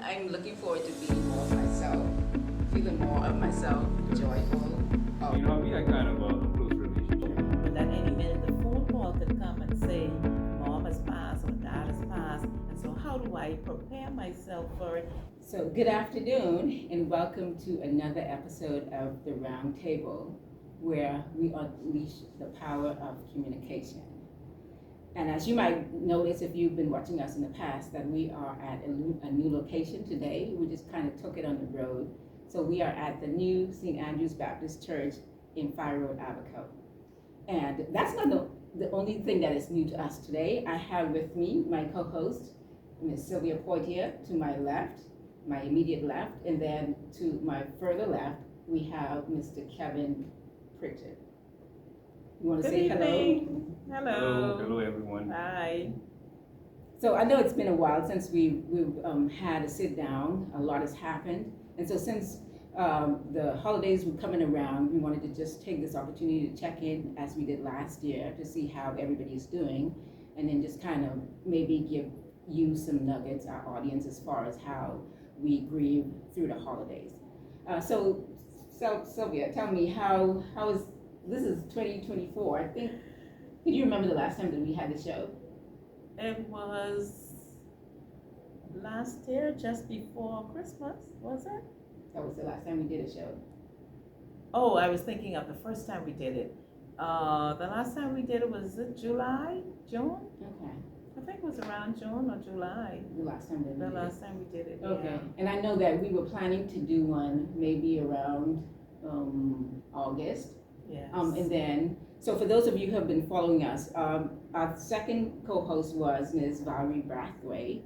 I'm looking forward to being more of myself, feeling more of myself, joyful. You know, we had kind of a close relationship. But at any minute, the phone call could come and say, Mom has passed or Dad has passed. And so, how do I prepare myself for it? So, good afternoon, and welcome to another episode of The Round Table, where we unleash the power of communication. And as you might notice if you've been watching us in the past, that we are at a new location today. We just kind of took it on the road. So we are at the new St. Andrew's Baptist Church in Fire Road, Abaco. And that's not the only thing that is new to us today. I have with me my co-host, Ms. Sylvia Poitier, to my left, my immediate left, and then to my further left, we have Mr. Kevin Pritchard. You want to say hello? Hello, everyone. Hi. So I know it's been a while since we've had a sit down. A lot has happened, and so since the holidays were coming around, we wanted to just take this opportunity to check in as we did last year to see how everybody's doing, and then just kind of is give you some nuggets, our audience, as far as how we grieve through the holidays. So Sylvia, tell me how is this is 2024. I think. Can you remember the last time that we had the show? It was last year, just before Christmas, was it? That was the last time we did a show. Oh, I was thinking of the first time we did it. The last time we did it was it July, June? Okay. I think it was around June or July. The last time that we The did last time we did it. Okay. Yeah. And I know that we were planning to do one maybe around August. Yes. And then, so for those of you who have been following us, our second co-host was Ms. Valerie Brathwaite,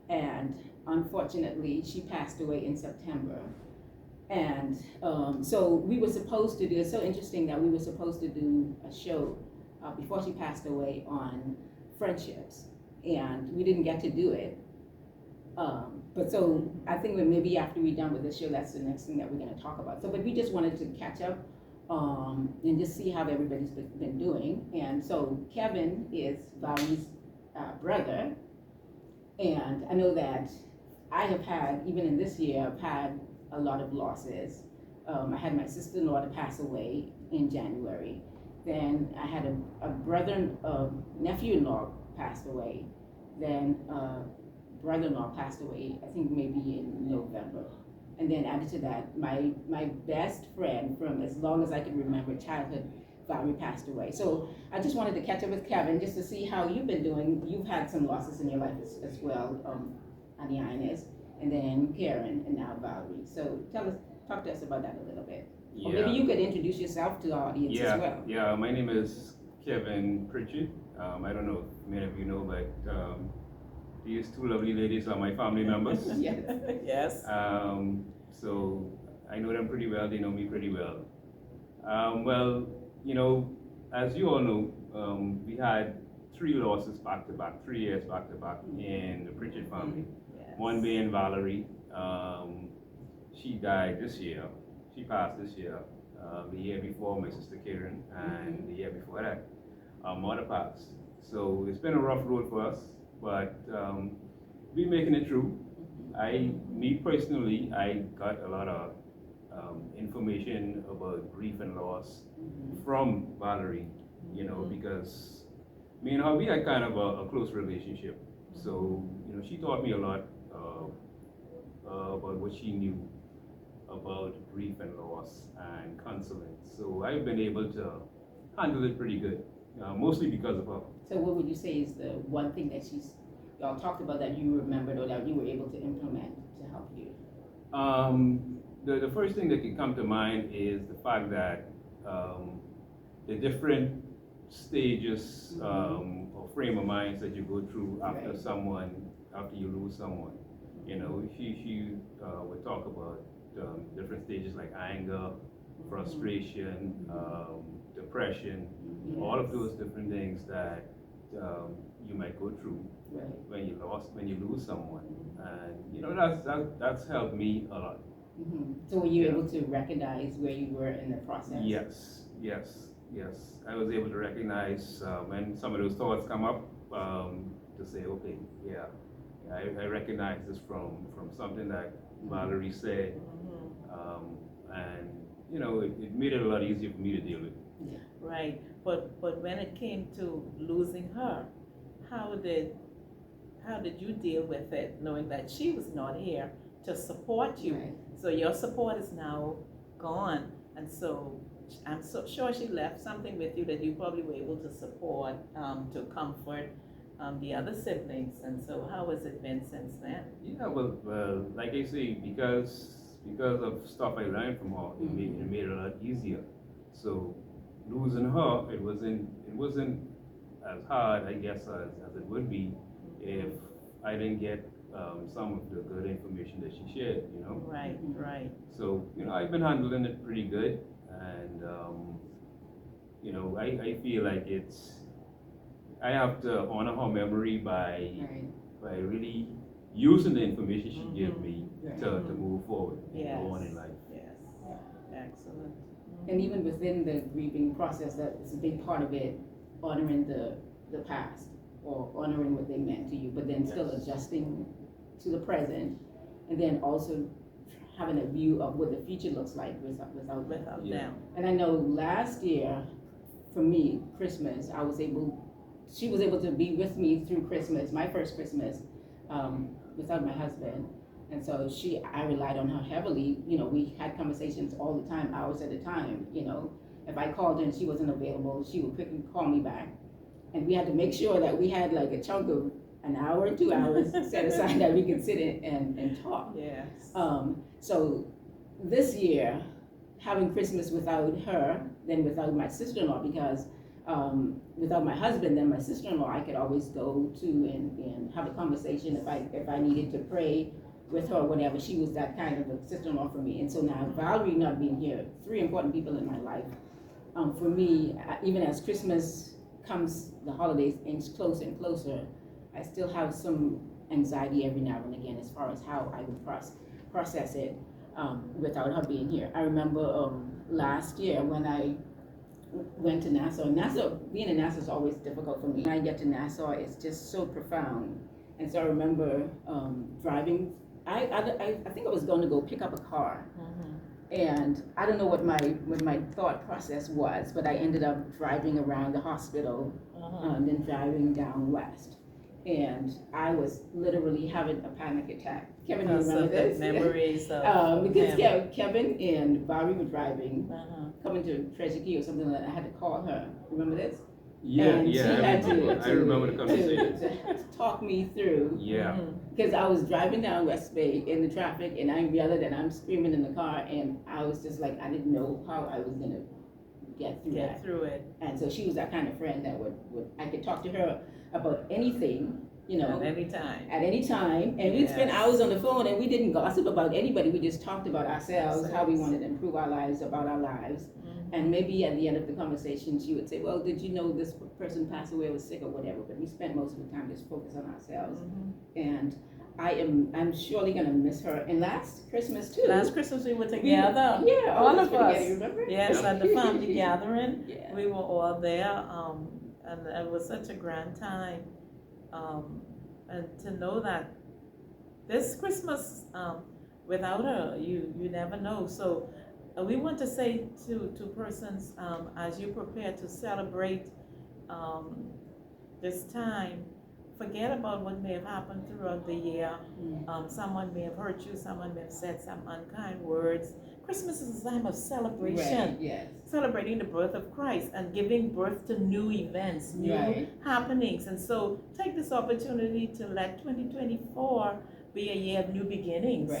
and unfortunately, she passed away in September. And so we were supposed to do, it's so interesting that we were supposed to do a show before she passed away on friendships, and we didn't get to do it. But so I think that maybe after we're done with the show, that's the next thing that we're going to talk about. So, but we just wanted to catch up and just see how everybody's been doing. And so Kevin is Valerie's brother, and I know that I have had, even in this year, I've had a lot of losses. I had my sister-in-law to pass away in January. Then I had a brother, nephew-in-law passed away. Then brother-in-law passed away, I think maybe in November. And then added to that, my best friend from as long as I can remember, childhood, Valerie passed away. So I just wanted to catch up with Kevin just to see how you've been doing. You've had some losses in your life as well, Annie Inez, and then Karen, and now Valerie. So talk to us about that a little bit. Yeah. Or maybe you could introduce yourself to the audience as well. Yeah, my name is Kevin Pritchard. I don't know if many of you know, but these two lovely ladies are my family members. Yes. Yes. So I know them pretty well, they know me pretty well. Well, you know, as you all know, we had 3 losses back to back, 3 years back to back in the Pritchard family. Yes. One being Valerie. She died this year. She passed this year. The year before, my sister Karen, and the year before that, our mother passed. So it's been a rough road for us, but we're making it through. Me personally, I got a lot of information about grief and loss from Valerie, you know, because me and her, we had kind of a close relationship. So, you know, she taught me a lot about what she knew about grief and loss and counseling. So I've been able to handle it pretty good, mostly because of her. So what would you say is the one thing that y'all talked about that you remembered or that you were able to implement to help you? The first thing that can come to mind is the fact that the different stages or frame of minds that you go through after after you lose someone. You know, she would talk about different stages like anger, frustration, depression, all of those different things that you might go through when you lose someone, and you know that's helped me a lot. So were you able to recognize where you were in the process? Yes. I was able to recognize when some of those thoughts come up to say, okay, yeah, I recognize this from something that Valerie said, and you know, it made it a lot easier for me to deal with. Right, but when it came to losing her, how did you deal with it, knowing that she was not here to support you? Right. So your support is now gone, and so I'm so sure she left something with you that you probably were able to support, to comfort the other siblings. And so how has it been since then? Yeah, well, like I say, because of stuff I learned from her, it made it a lot easier. So losing her, it wasn't as hard, I guess, as it would be if I didn't get some of the good information that she shared, you know? Right, right. So, you know, I've been handling it pretty good, and, you know, I feel like I have to honor her memory by really using the information she gave me to move forward and go on in life. Yes, excellent. And even within the grieving process, that's a big part of it, honoring the past or honoring what they meant to you, but then still adjusting to the present, and then also having a view of what the future looks like without them. And I know last year, for me, Christmas, she was able to be with me through Christmas, my first Christmas, without my husband. And so I relied on her heavily. You know, we had conversations all the time, hours at a time. You know, if I called her and she wasn't available, she would quickly call me back. And we had to make sure that we had like a chunk of an hour, 2 hours set aside that we could sit in and talk. Yes. So this year, having Christmas without her, then without my sister-in-law, because without my husband, then my sister-in-law, I could always go to and have a conversation if I needed to pray with her or whatever. She was that kind of a sister-in-law for me. And so now Valerie not being here, 3 important people in my life. For me, even as Christmas comes, the holidays inch closer and closer, I still have some anxiety every now and again as far as how I would process it without her being here. I remember last year when I went to Nassau. Being in Nassau is always difficult for me. When I get to Nassau, it's just so profound. And so I remember driving. I think I was going to go pick up a car, and I don't know what my thought process was, but I ended up driving around the hospital, and then driving down west, and I was literally having a panic attack. Kevin, you remember this? Memories of because Kevin and Valerie were driving, coming to Treasure Key or something like that. I had to call her. Remember this? Yeah, and yeah. I remember the conversation. To talk me through. Yeah. Because I was driving down West Bay in the traffic, and I'm yelling and I'm screaming in the car, and I was just like, I didn't know how I was gonna get through it. And so she was that kind of friend that would I could talk to her about anything, you know, at any time, and we'd spend hours on the phone, and we didn't gossip about anybody. We just talked about ourselves, how we wanted to improve our lives, about our lives. And maybe at the end of the conversation, she would say, well, did you know this person passed away or was sick or whatever? But we spent most of the time just focused on ourselves. And I'm surely gonna miss her. And last Christmas too. Last Christmas we were together. All of us. Together, remember? Yes, at the family gathering. We were all there, and it was such a grand time. And to know that this Christmas, without her, you never know. So we want to say to persons, as you prepare to celebrate this time, forget about what may have happened throughout the year. Someone may have hurt you, someone may have said some unkind words. Christmas is a time of celebration, celebrating the birth of Christ and giving birth to new events, new happenings. And so take this opportunity to let 2024 be a year of new beginnings.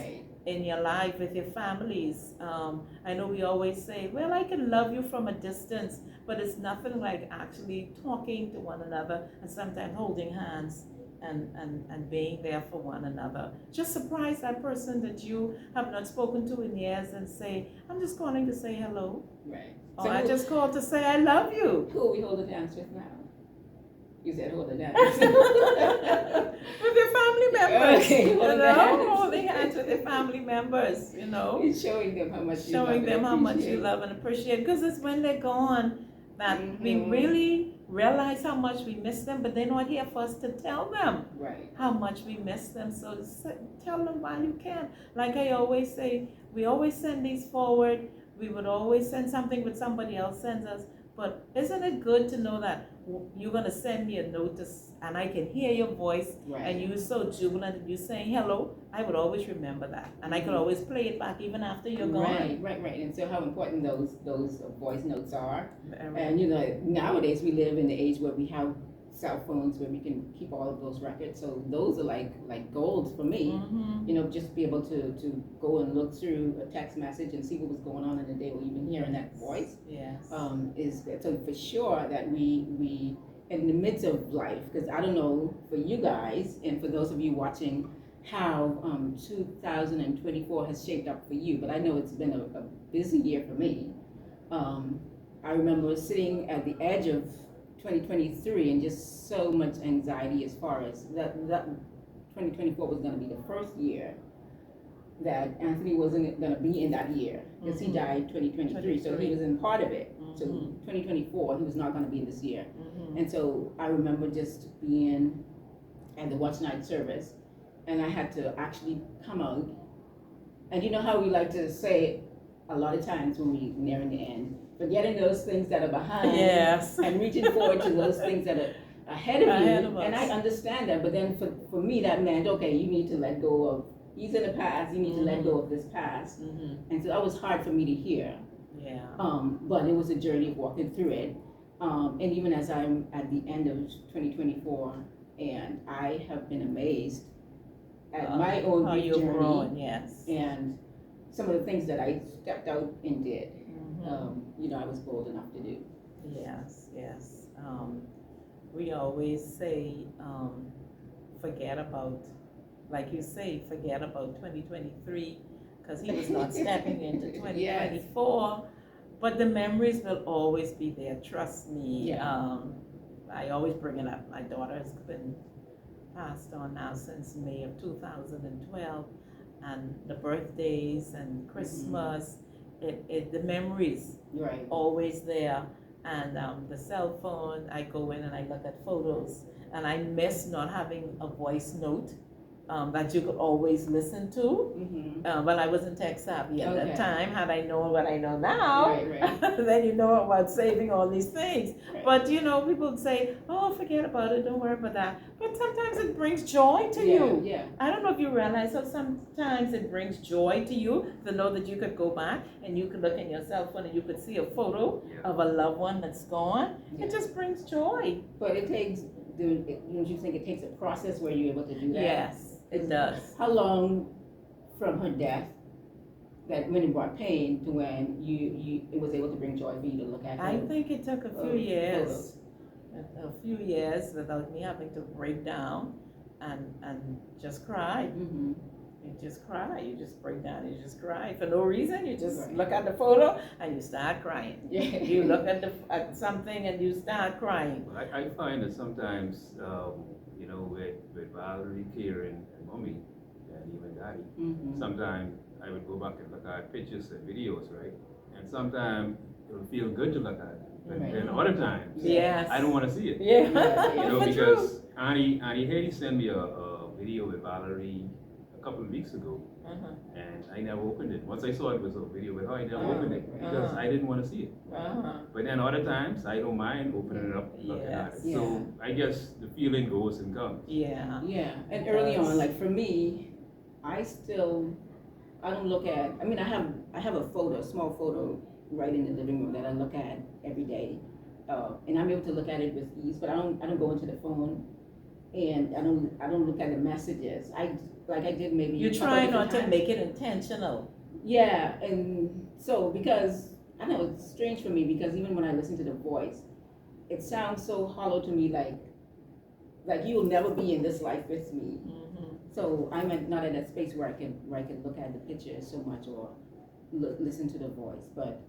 In your life, with your families. I know we always say, well, I can love you from a distance, but it's nothing like actually talking to one another and sometimes holding hands and being there for one another. Just surprise that person that you have not spoken to in years and say, I'm just calling to say hello. Or I just called to say I love you. Who are we holding hands with now? You said holding hands. With your family members. Okay, holding hands with your family members, you know. You're showing them how much you love you love and appreciate. Because it's when they're gone that we really realize how much we miss them, but they're not here for us to tell them Right. how much we miss them. So tell them while you can. Like I always say, we always send these forward. We would always send something when somebody else sends us. But isn't it good to know that you're going to send me a notice and I can hear your voice, Right. and you're so jubilant and you're saying hello? I would always remember that. And I could always play it back even after you're gone. Right. And so how important those voice notes are. Right. And you know, nowadays we live in the age where we have cell phones where we can keep all of those records. So those are like gold for me. Mm-hmm. You know, just be able to go and look through a text message and see what was going on in the day, or even hearing that voice. Yes. Is so for sure that we in the midst of life, because I don't know for you guys and for those of you watching how 2024 has shaped up for you, but I know it's been a busy year for me. I remember sitting at the edge of 2023 and just so much anxiety as far as that 2024 was going to be the first year that Anthony wasn't going to be in that year, because he died 2023, so he was in part of it. So 2024 he was not going to be in this year. And so I remember just being at the watch night service, and I had to actually come out, and you know how we like to say a lot of times when we nearing the end, forgetting those things that are behind, Yes. and reaching forward to those things that are ahead of you. And I understand that, but then for me that meant, okay, you need to let go of, he's in the past, you need to let go of this past. And so that was hard for me to hear. Yeah. But it was a journey of walking through it. And even as I'm at the end of 2024, and I have been amazed at my own how grief you've journey, grown, yes. and some of the things that I stepped out and did. You know, I was bold enough to do. Yes. We always say, forget about, like you say, forget about 2023, because he was not stepping into 2024. But the memories will always be there, trust me. Yeah. I always bring it up. My daughter has been passed on now since May of 2012, and the birthdays and Christmas, the memories Right. always there. And the cell phone, I go in and I look at photos, and I miss not having a voice note that you could always listen to. But I wasn't tech savvy at that time. Had I known what I know now, then you know about saving all these things. Right. But you know, people say, oh, forget about it, don't worry about that. But sometimes it brings joy to you. Yeah. I don't know if you realize that sometimes it brings joy to you to know that you could go back and you could look in your cell phone and you could see a photo of a loved one that's gone. Yeah. It just brings joy. But it takes, don't you think it takes a process where you're able to do that? Yes, it does. How long from her death, that when it brought pain, to when it was able to bring joy for you to look at her? I think it took a few years. Photos. A few years without me having to break down and just cry. You just cry, you just break down, you just cry for no reason. You just look at the photo and you start crying. You look at something and you start crying. I find that sometimes, you know, with Valerie, Karen, and Mommy, and even Daddy, sometimes I would go back and look at pictures and videos, right? And sometimes it would feel good to look at it. But then other times, I don't want to see it. Yeah. You know, because Annie Haley sent me a video with Valerie a couple of weeks ago, and I never opened it. Once I saw it was a video with her, I never opened it because I didn't want to see it. But then other times, I don't mind opening it up and looking at it. So I guess the feeling goes and comes. Yeah, and early on, like for me, I don't look at, I mean, I have a small photo right in the living room that I look at every day, and I'm able to look at it with ease. But I don't go into the phone, and I don't look at the messages. Like I did maybe. You try not to make it intentional. Yeah, and so because I know it's strange for me, because even when I listen to the voice, it sounds so hollow to me, like you'll never be in this life with me. So I'm not at that space where I can look at the picture so much or listen to the voice, but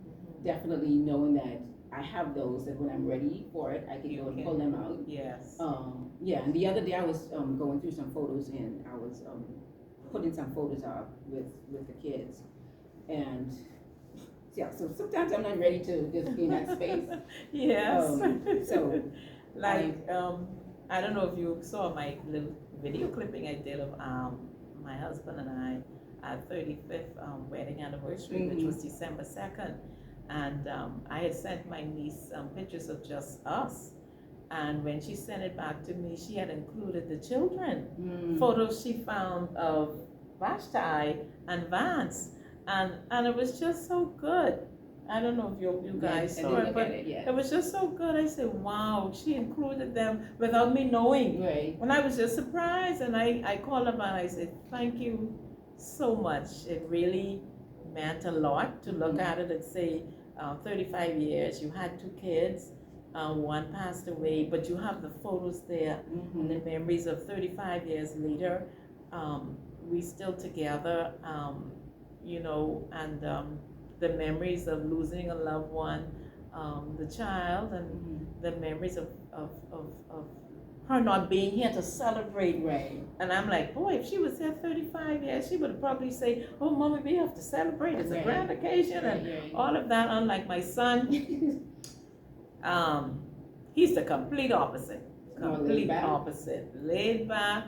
definitely knowing that I have those, that when I'm ready for it, I can go and pull them out. Yes. Yeah, and the other day I was going through some photos, and I was putting some photos up with the kids, and yeah, so sometimes I'm not ready to just be in that space. Yes. So Like, I don't know if you saw my little video clipping I did of my husband and I, our 35th wedding anniversary, which was December 2nd. And I had sent my niece pictures of just us. And when she sent it back to me, she had included the children. Photos she found of Vashti and Vance. And it was just so good. I don't know if you guys saw it, but it was just so good. I said, wow, she included them without me knowing. Right. And I was just surprised, and I called her and I said, thank you so much. It really meant a lot to look at it and say, 35 years, you had 2 kids, one passed away, but you have the photos there and the memories of 35 years later. We still together, you know, and the memories of losing a loved one, the child, and the memories of her not being here to celebrate. Right. And I'm like, boy, if she was here 35 years, she would probably say, oh, Mommy, we have to celebrate. It's a grand occasion and all of that. Unlike my son, he's the complete opposite. Complete opposite. Laid back.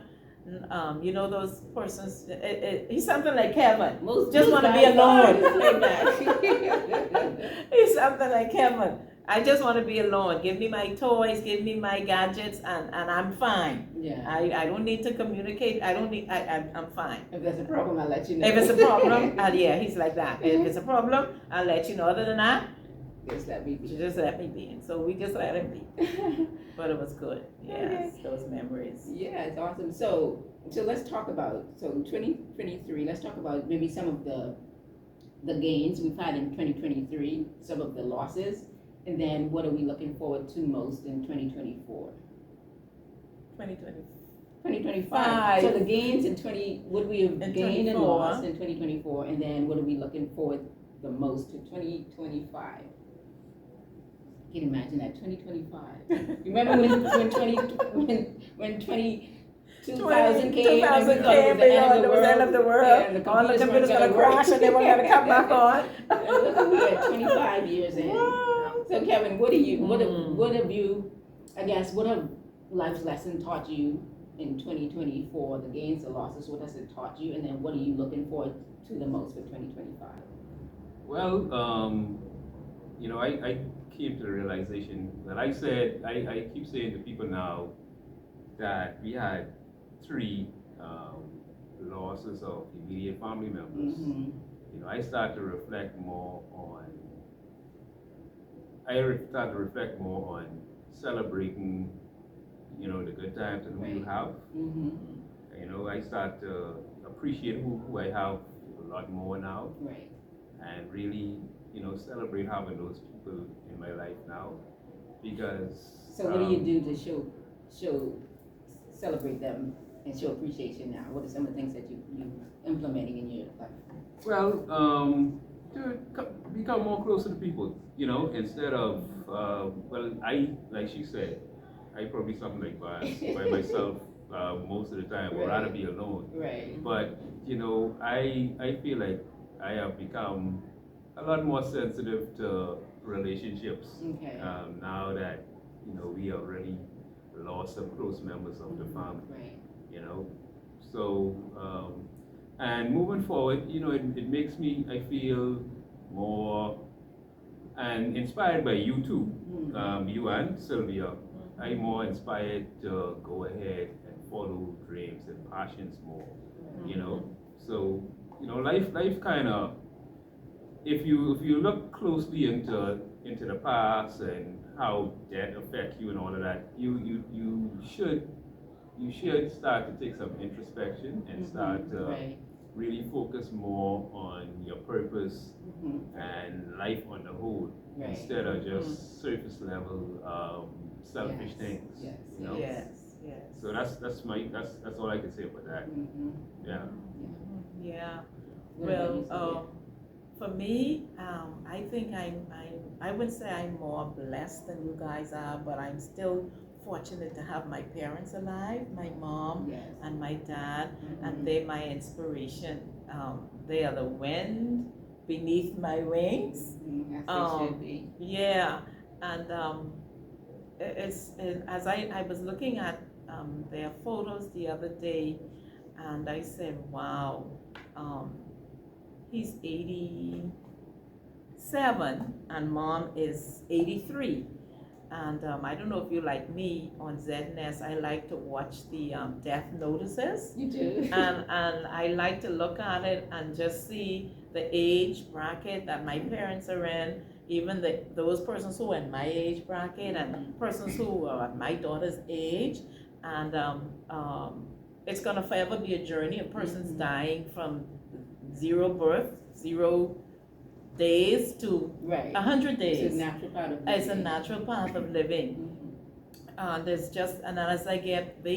You know those persons, he's something like Kevin, just want to be alone. He's something like Kevin. I just want to be alone. Give me my toys, give me my gadgets, and I'm fine. Yeah. I don't need to communicate. I'm fine. If there's a problem, I'll let you know. If it's a problem, yeah, he's like that. If it's a problem, I'll let you know. Other than that, just let me be. Just let me be. And so we just let him be. But it was good. Yes, those memories. Yeah, it's awesome. So let's talk about 2023. Let's talk about maybe some of the gains we've had in 2023, some of the losses, and then what are we looking forward to most in 2024? 2025. So the gains in what we have gained and lost in 2024, and then what are we looking forward the most to 2025? I can imagine that 2025. Remember when 2000 came? 2000 came, it was the end of the world. Yeah, and all the computers were going to crash and they were going to come back on. We are 25 years in. So Kevin, what have you, I guess, what have life's lesson taught you in 2024? The gains, the losses, what has it taught you? And then what are you looking forward to the most for 2025? Well, you know, I came to the realization that I keep saying to people now that we had 3 losses of immediate family members. You know, I start to reflect more on celebrating, you know, the good times and who you have. You know, I start to appreciate who I have a lot more now. Right. And really, you know, celebrate having those people in my life now, because. So what do you do to celebrate them and show appreciation now? What are some of the things that you implementing in your life? Well, to become more closer to people, you know, instead of, like she said, I probably something like by myself most of the time. Right. I'd rather be alone. Right. But, you know, I feel like I have become a lot more sensitive to relationships. Okay. Now that, you know, we already lost some close members of the family. Right. You know, so and moving forward, you know, it makes me, I feel more and inspired by you too, you and Sylvia. I'm more inspired to go ahead and follow dreams and passions more. You know, so you know, life kind of, if you look closely into the past and how death affects you and all of that, you should start to take some introspection and start to really focus more on your purpose and life on the whole, instead of just surface level selfish things. Yes. You know? Yes. So that's all I can say about that. Yeah. Yeah. Well, for me, I think I wouldn't say I'm more blessed than you guys are, but I'm still fortunate to have my parents alive, my mom and my dad, and they're my inspiration. They are the wind beneath my wings. As they should be. Yeah, and as I was looking at their photos the other day, and I said, wow, he's 87 and mom is 83. And I don't know if you like me on ZNS, I like to watch the death notices. You do. And I like to look at it and just see the age bracket that my parents are in, even those persons who are in my age bracket and persons who are at my daughter's age. And it's gonna forever be a journey of persons dying from 0 birth, 0 days to 100 days. It's a natural part of living. It's a natural path of living. There's just, and as they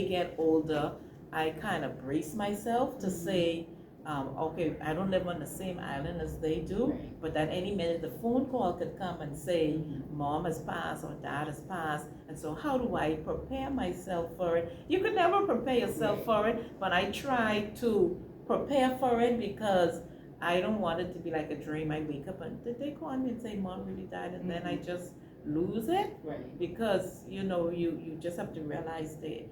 get older, I kind of brace myself to say, okay, I don't live on the same island as they do, but at any minute the phone call could come and say, mom has passed or dad has passed, and so how do I prepare myself for it? You could never prepare yourself for it, but I try to prepare for it because I don't want it to be like a dream. I wake up and did they call me and say mom really died, and then I just lose it? Because you just have to realize that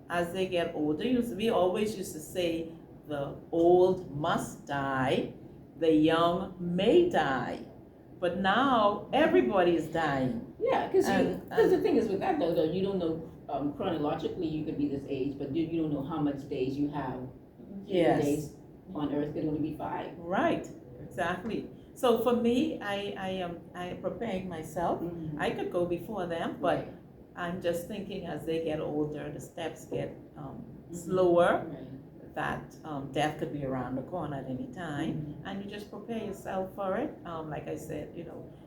as they get older, we always used to say the old must die, the young may die, but now everybody is dying. Yeah, because the thing is with that though, you don't know chronologically you could be this age, but you don't know how much days you have. Days on earth could only be 5. Right, exactly. So for me, I am preparing myself. I could go before them, but I'm just thinking as they get older, the steps get slower, that death could be around the corner at any time, and you just prepare yourself for it. Like I said,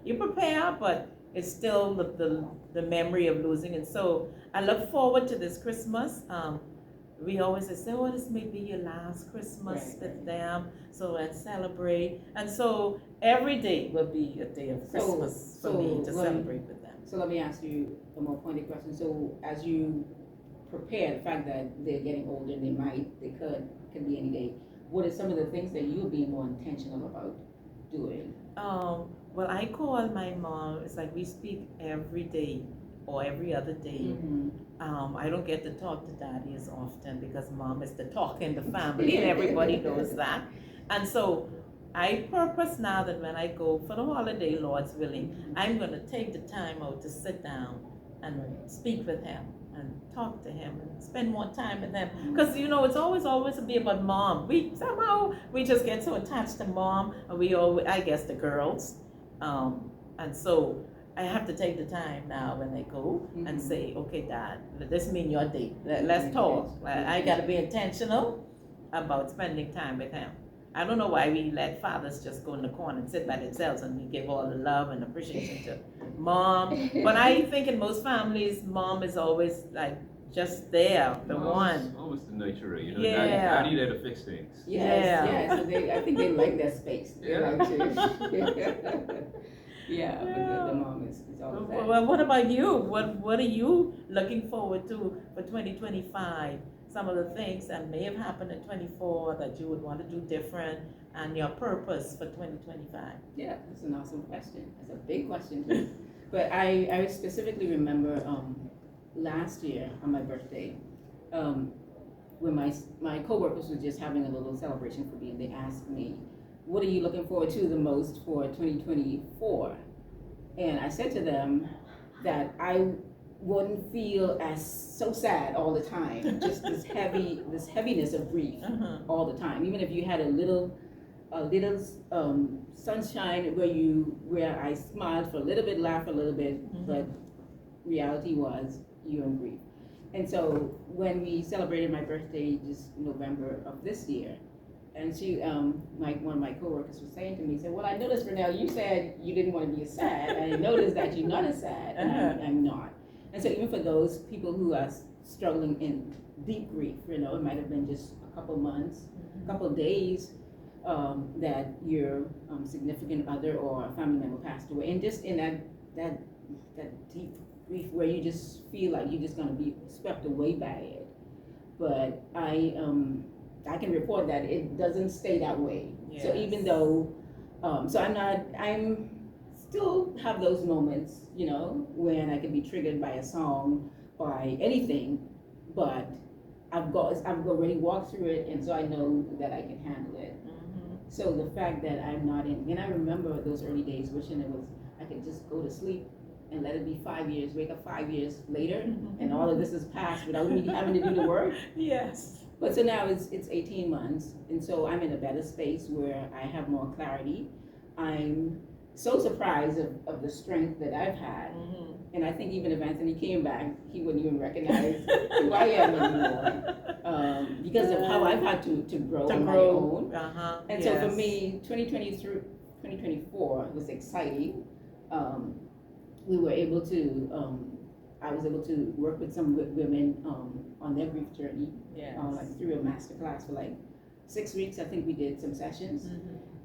you prepare, but it's still the memory of losing. And so I look forward to this Christmas. We always say, oh, this may be your last Christmas with them, so let's celebrate. And so every day will be a day of Christmas for me to celebrate with them. So let me ask you a more pointed question. So as you prepare, the fact that they're getting older, they could be any day, what are some of the things that you're being more intentional about doing? Well, I call my mom, it's like we speak every day or every other day. I don't get to talk to daddy as often because mom is the talk in the family and everybody knows that. And so I purpose now that when I go for the holiday, Lord's willing, I'm going to take the time out to sit down and speak with him and talk to him and spend more time with him. Because it's always to be about mom. We just get so attached to mom, and I guess the girls. And so I have to take the time now when I go and say, okay, Dad, this means your day. Let's talk. I got to be intentional about spending time with him. I don't know why we let fathers just go in the corner and sit by themselves and we give all the love and appreciation to mom. But I think in most families, mom is always like just there, the one. Almost the nurturer, Yeah. Daddy there to fix things. Yeah. So I think they like that space. They like to. Yeah, but the mom is always that. Well, what about you? What are you looking forward to for 2025? Some of the things that may have happened in 24 that you would want to do different, and your purpose for 2025. Yeah, that's an awesome question. That's a big question too. But I specifically remember last year on my birthday, when my coworkers were just having a little celebration for me, and they asked me, what are you looking forward to the most for 2024? And I said to them that I wouldn't feel as so sad all the time, just this heaviness of grief all the time. Even if you had a little sunshine where I smiled for a little bit, laughed a little bit, but reality was you're in grief. And so when we celebrated my birthday just November of this year, and she, one of my coworkers was saying to me, said, well, I noticed, Renelle, you said you didn't want to be as sad. I noticed that you're not as sad, and I'm not. And so even for those people who are struggling in deep grief, it might have been just a couple months, a couple of days, that your significant other or a family member passed away, and just in that deep grief where you just feel like you're just going to be swept away by it. But I can report that it doesn't stay that way. Yes. So even though, I'm still have those moments, you know, when I can be triggered by a song, by anything, but I've already walked through it, and so I know that I can handle it. So the fact that I'm not in, and I remember those early days wishing I could just go to sleep and let it be 5 years, wake up 5 years later, and all of this is past without me having to do the work. Yes. But so now it's 18 months, and so I'm in a better space where I have more clarity. I'm so surprised of the strength that I've had. And I think even if Anthony came back, he wouldn't even recognize who I am anymore, because of how I've had to grow on my own. And so for me, 2024 was exciting. We were able to, I was able to work with some women on their grief journey, like through a masterclass for like 6 weeks. I think we did some sessions.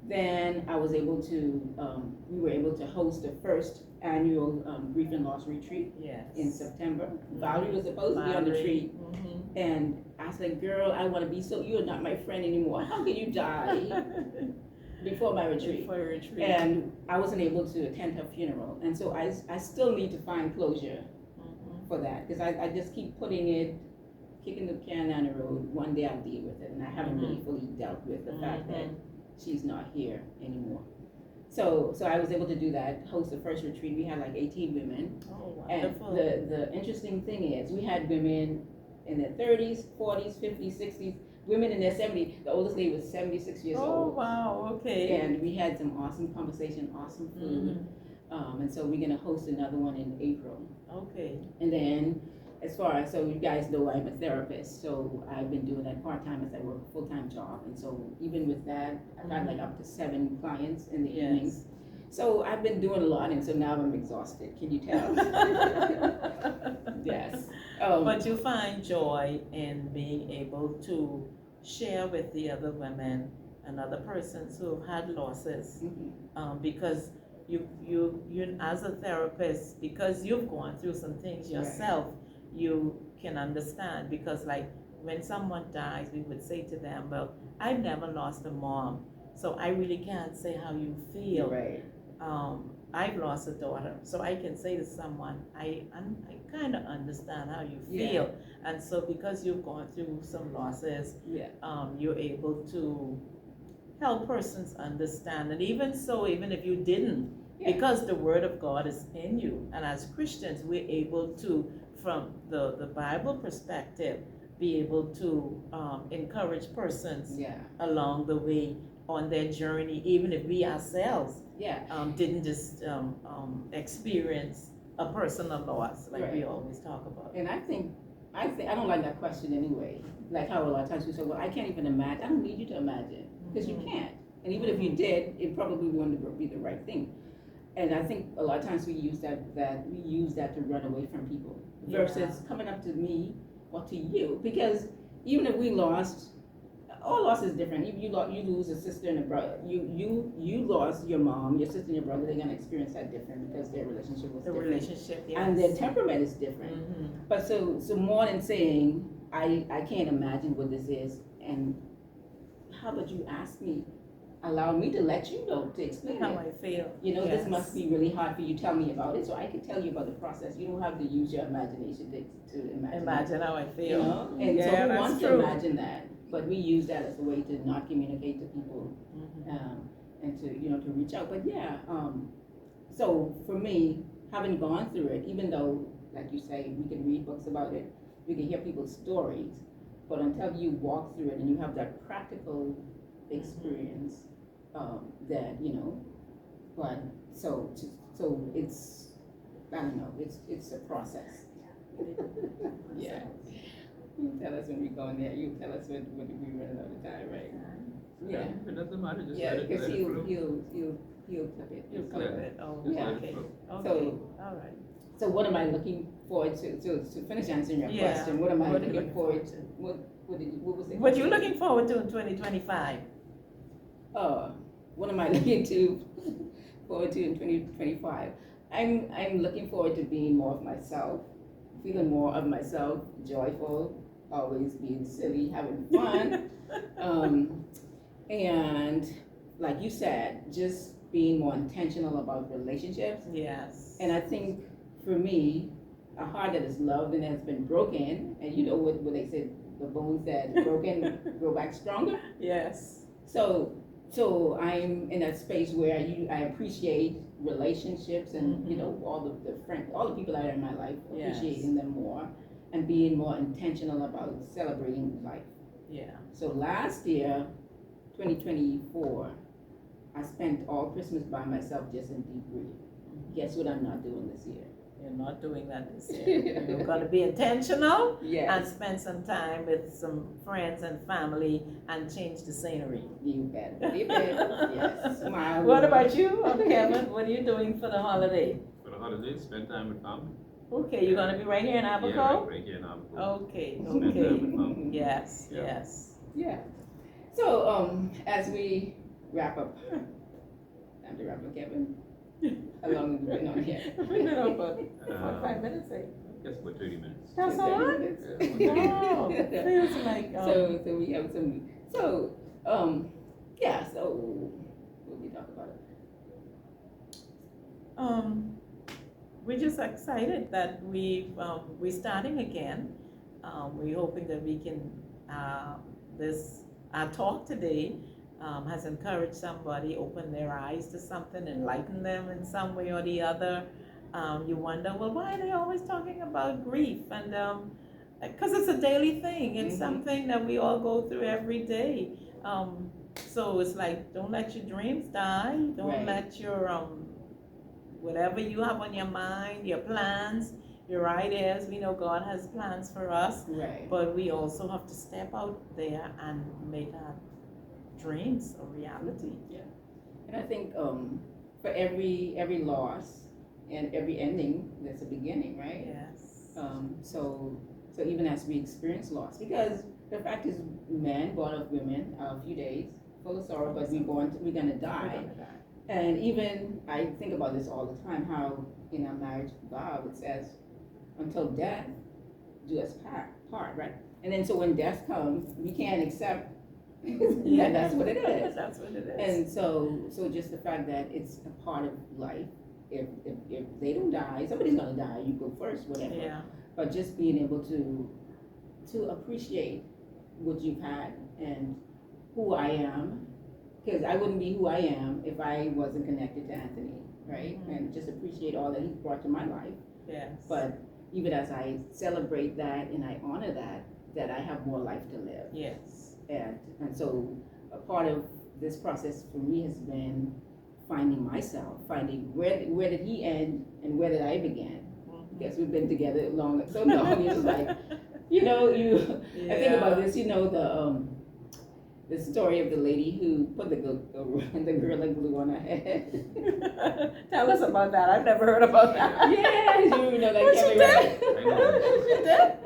Then I was able to, we were able to host the first annual grief and loss retreat in September. Valerie was supposed to be on the retreat, and I said, "Girl, I want to be you're not my friend anymore. How can you die before my retreat?" And I wasn't able to attend her funeral, and so I still need to find closure for that, because I just keep kicking the can down the road. One day I'll deal with it, and I haven't really fully dealt with the fact that she's not here anymore. So I was able to do that, host the first retreat. We had like 18 women. Oh, wonderful. And the interesting thing is we had women in their 30s, 40s, 50s, 60s, women in their 70s. The oldest lady was 76 years old. Oh, wow, okay. And we had some awesome conversation, awesome food. And so we're gonna host another one in April. Okay. And then so you guys know I'm a therapist, so I've been doing that part-time as I work a full-time job. And so even with that, I've had like up to 7 clients in the evenings. So I've been doing a lot, and so now I'm exhausted. Can you tell? Yes. But you find joy in being able to share with the other women and other persons who have had losses, because you as a therapist, because you've gone through some things yourself, you can understand. Because like when someone dies, we would say to them, "Well, I've never lost a mom, so I really can't say how you feel." Right. I've lost a daughter, so I can say to someone, I kind of understand how you feel. And so because you've gone through some losses, you're able to help persons understand. And even so, even if you didn't, because the word of God is in you, and as Christians, we're able to, from the Bible perspective, be able to encourage persons along the way on their journey, even if we ourselves didn't just experience a personal loss, like we always talk about. And I think I don't like that question anyway. Like how a lot of times we say, "Well, I can't even imagine." I don't need you to imagine, because you can't. And even if you did, it probably wouldn't be the right thing. And I think a lot of times we use that to run away from people versus coming up to me or to you. Because even if we lost, all loss is different. If you lose a sister and a brother, you lost your mom, your sister and your brother, they're gonna experience that different because their relationship was different. And their temperament is different. But so more than saying, I can't imagine what this is, and how about you ask me, allow me to let you know, to explain how I feel. You know, this must be really hard for you. Tell me about it so I can tell you about the process. You don't have to use your imagination to imagine how I feel. You know? And so who wants to imagine that? But we use that as a way to not communicate to people, and to to reach out. But so for me, having gone through it, even though, like you say, we can read books about it, we can hear people's stories, but until you walk through it and you have that practical experience, that but so it's, I don't know, it's a process. Yeah. You tell us when we're going there. You tell us when we run out of time, right? Yeah. If it doesn't matter, just Yeah, let it because flow. he'll clip it. You clip it. Oh, Just let it okay. flow. Okay. So- All right. So what am I looking forward to finish answering your question? What am I What are you looking forward to? What was it? What you looking forward to in 2025? What am I looking forward to in 2025? I'm looking forward to being more of myself, feeling more of myself, joyful, always being silly, having fun, and like you said, just being more intentional about relationships. Yes. And I think for me, a heart that is loved and has been broken, and you know what they said, the bones that broken grow back stronger. Yes. So I'm in that space where I appreciate relationships and you know all the people that are in my life, appreciating them more and being more intentional about celebrating life. Yeah. So last year, 2024, I spent all Christmas by myself just in deep grief. Guess what I'm not doing this year? You're not doing that this year. You're going to be intentional and Yes. spend some time with some friends and family and change the scenery. You bet. You bet. Yes. Smile. What about you, Kevin? What are you doing for the holiday? For the holidays, spend time with family. Okay, you're going to be right here in Abaco? Yeah, right here in Abaco. Okay, Spend time okay. with family. Yes, Yeah. yes. Yeah. So as we wrap up, time to wrap up, Kevin. How long have we been on here? We've been on for 5 minutes, eh? Just about 30 minutes. That's all right? Wow, feels like, So we have some, so what we talk about? We're just excited that we're starting again. We're hoping that we can, our talk today has encouraged somebody, open their eyes to something, enlighten them in some way or the other. You wonder, well, why are they always talking about grief? And because it's a daily thing. It's something that we all go through every day. So it's like, don't let your dreams die. Don't let your whatever you have on your mind, your plans, your ideas. We know God has plans for us, but we also have to step out there and make our dreams a reality. Yeah, and I think for every loss and every ending, there's a beginning, right? Yes. So even as we experience loss, because the fact is, men born of women are a few days full of sorrow, but we're gonna die. And even I think about this all the time, how in our marriage vow it says, until death do us part, right? And then so when death comes, we can't accept that that's what it is. That's what it is. And so just the fact that it's a part of life. If they don't die, somebody's gonna die. You go first, whatever. Yeah. But just being able to appreciate what you've had and who I am, because I wouldn't be who I am if I wasn't connected to Anthony, right? And just appreciate all that he's brought to my life. Yes. But even as I celebrate that and I honor that I have more life to live. Yes. And so a part of this process for me has been finding myself, finding where did he end and where did I begin? Because we've been together so long. It's like, I think about this, the story of the lady who put the gorilla glue on her head. Tell us about that. I've never heard about that. Yeah, you know that. She did? She did?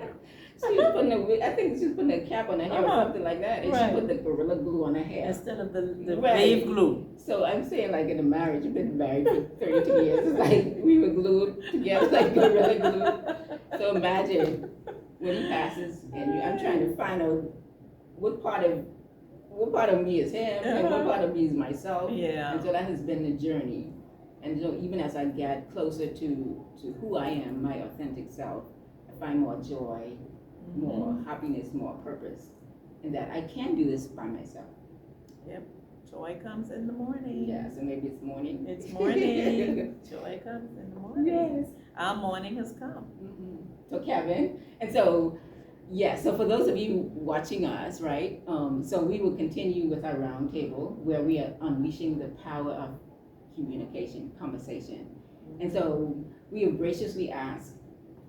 I think she was putting a cap on her hair or something like that, and she put the gorilla glue on her hair instead of the wave glue. So I'm saying, like, in a marriage, you've been married for 32 years. It's like we were glued together, like gorilla glue. So imagine when he passes, and I'm trying to find out what part of me is him and what part of me is myself. Yeah. And so that has been the journey. And so even as I get closer to who I am, my authentic self, I find more joy, more happiness, more purpose, and that I can do this by myself. Yep. Joy comes in the morning. Yeah, so maybe it's morning. It's morning. Joy comes in the morning. Yes. Our morning has come. So Kevin, and so, so for those of you watching us, right, so we will continue with our round table where we are unleashing the power of communication, conversation. And so we have graciously asked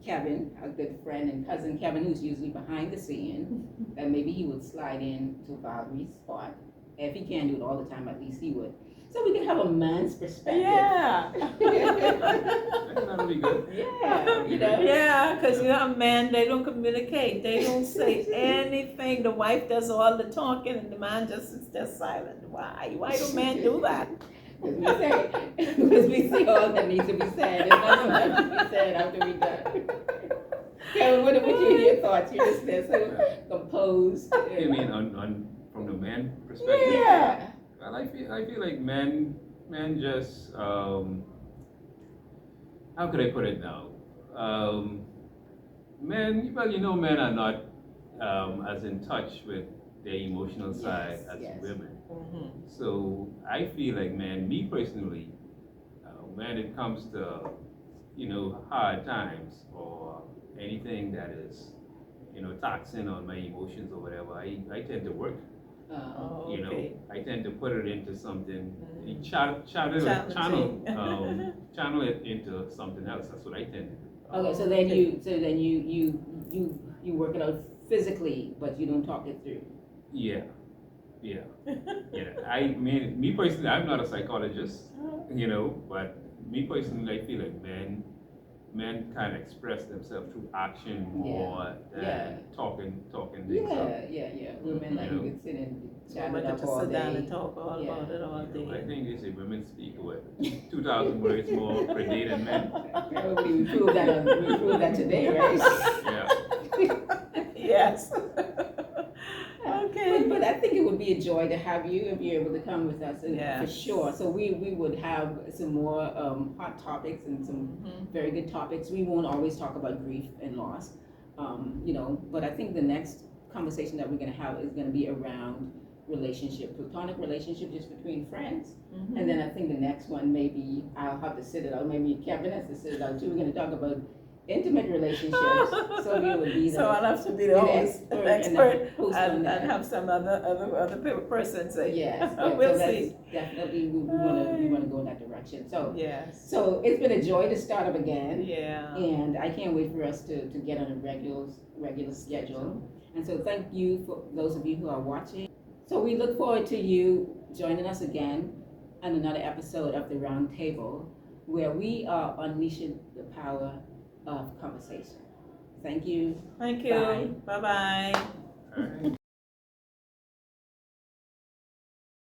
Kevin, our good friend and cousin Kevin, who's usually behind the scene, that maybe he would slide in to Valerie's spot. If he can't do it all the time, at least he would. So we can have a man's perspective. Yeah. That'll be good. Yeah, Yeah, because men, they don't communicate. They don't say anything. The wife does all the talking and the man just sits there silent. Why? Why do men do that? Because we say all that needs to be said, and nothing has to be said after we're done. Kevin, what are your thoughts? You're just there so composed. You mean on from the man perspective? Yeah. Well, I feel like men men just, how could I put it now? Men, well, men are not as in touch with their emotional side as women. Mhm. So I feel like, man, me personally, when it comes to, hard times or anything that is, taxing on my emotions or whatever, I tend to work. Oh, okay. I tend to put it into something, Challenging. channel it into something else. That's what I tend to do. Okay, so then you work it out physically, but you don't talk it through. Yeah. I mean, me personally, I'm not a psychologist, but me personally, I feel like men can express themselves through action more than talking things up. Yeah. Women like you could sit and chat Women it could up just all sit down day. and talk all about it all day. I think they say women speak 2,000 words more per day than men. Probably we proved that today, right? Yeah. Yes. Okay. But I think it would be a joy to have you and be able to come with us, and Yes. for sure. So we would have some more hot topics and some very good topics. We won't always talk about grief and loss, but I think the next conversation that we're going to have is going to be around platonic relationship just between friends. And then I think the next one, maybe I'll have to sit it out, maybe Kevin has to sit it out too. We're going to talk about intimate relationships. Sylvia would be So I'll have to be the host, expert, and have some other person say. Yes, We'll so see. Definitely, we want to go in that direction. So Yes. So it's been a joy to start up again. Yeah. And I can't wait for us to get on a regular schedule. And so thank you for those of you who are watching. So we look forward to you joining us again on another episode of The Round Table, where we are unleashing the power of conversation. Thank you. Thank you. Bye-bye. All right.